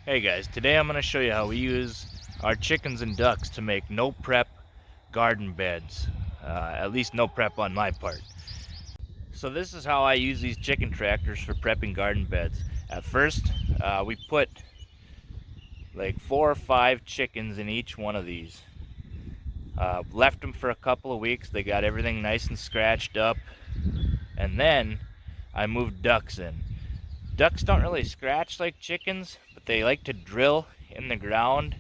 Hey guys, today I'm going to show you how we use our chickens and ducks to make no prep garden beds. At least no prep on my part. So this is how I use these chicken tractors for prepping garden beds. At first, we put like 4 or 5 chickens in each one of these. Left them for a couple of weeks. They got everything nice and scratched up. And then I moved ducks in. Ducks don't really scratch like chickens, but they like to drill in the ground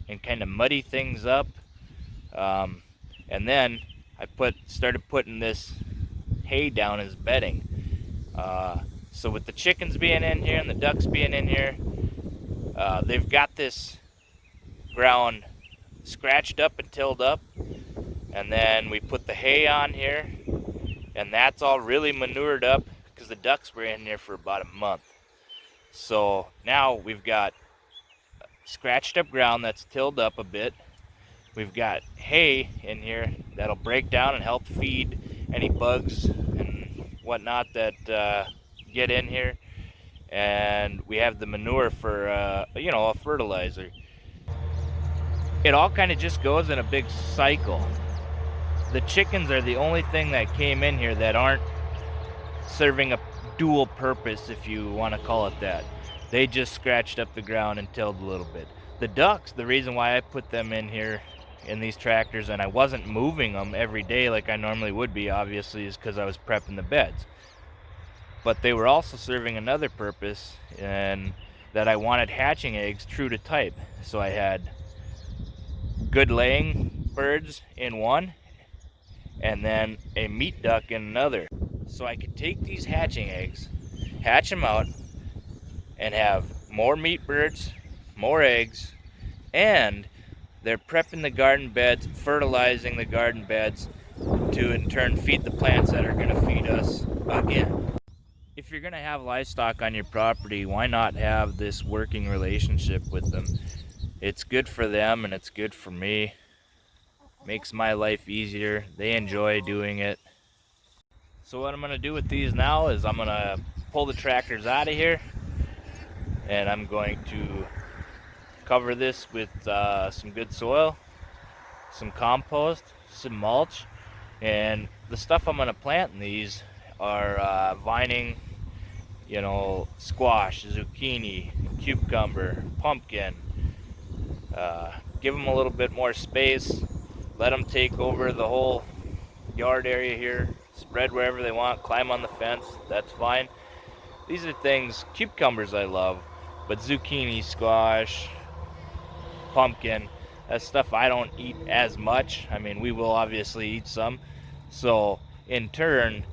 and kind of muddy things up. And then I started putting this hay down as bedding. So with the chickens being in here and the ducks being in here, they've got this ground scratched up and tilled up. And then we put the hay on here, and that's all really manured up because the ducks were in here for about a month. So now we've got scratched up ground that's tilled up a bit. We've got hay in here that'll break down and help feed any bugs and whatnot that get in here. And we have the manure for, a fertilizer. It all kind of just goes in a big cycle. The chickens are the only thing that came in here that aren't serving a dual purpose, if you want to call it that. They just scratched up the ground and tilled a little bit. The ducks, the reason why I put them in here in these tractors and I wasn't moving them every day like I normally would be, obviously, is because I was prepping the beds. But they were also serving another purpose, and that I wanted hatching eggs true to type. So I had good laying birds in one and then a meat duck in another. So I could take these hatching eggs, hatch them out, and have more meat birds, more eggs, and they're prepping the garden beds, fertilizing the garden beds to in turn feed the plants that are going to feed us again. If you're going to have livestock on your property, why not have this working relationship with them? It's good for them and it's good for me. Makes my life easier. They enjoy doing it. So what I'm going to do with these now is I'm going to pull the tractors out of here, and I'm going to cover this with some good soil, some compost, some mulch, and the stuff I'm going to plant in these are vining, squash, zucchini, cucumber, pumpkin. Give them a little bit more space, let them take over the whole yard area here, spread wherever they want, climb on the fence, that's fine. These are things, cucumbers I love, but zucchini, squash, pumpkin, that's stuff I don't eat as much. I mean, we will obviously eat some. So in turn,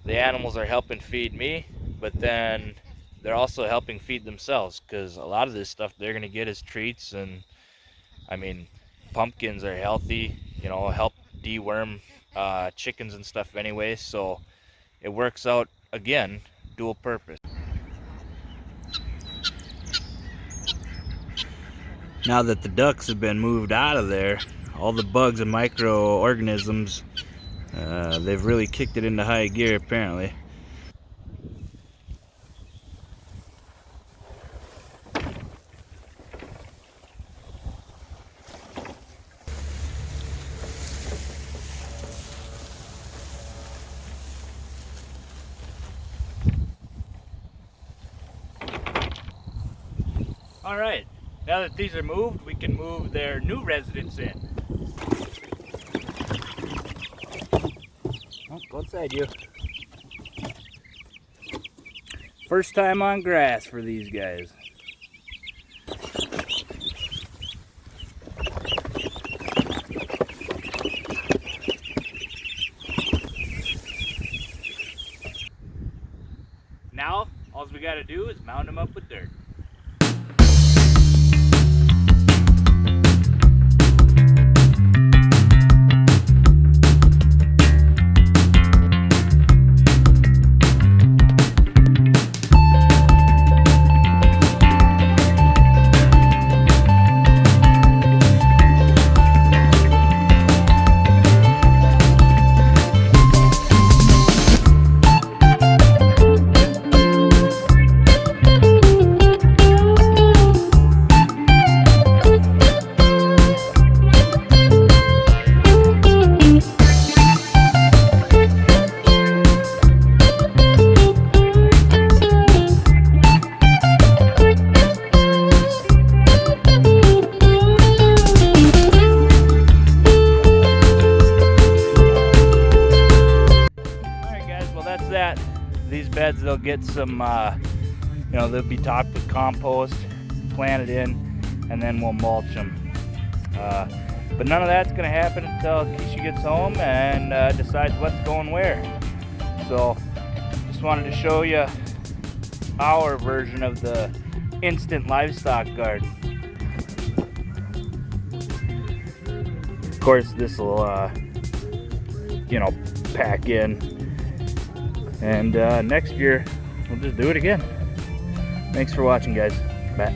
the animals are helping feed me, but then they're also helping feed themselves, because a lot of this stuff they're going to get as treats. And I mean, pumpkins are healthy, help deworm chickens and stuff anyway, so it works out, again, dual purpose. Now that the ducks have been moved out of there, all the bugs and microorganisms, they've really kicked it into high gear apparently. All right, now that these are moved, we can move their new residents in. Oh, go inside, you. First time on grass for these guys. Now, all we got to do is mound them up with dirt. get some, they'll be topped with compost, planted in, and then we'll mulch them. But none of that's going to happen until Keisha gets home and decides what's going where. So just wanted to show you our version of the instant livestock garden. Of course, this will pack in, and next year we'll just do it again. Thanks for watching, guys. Bye.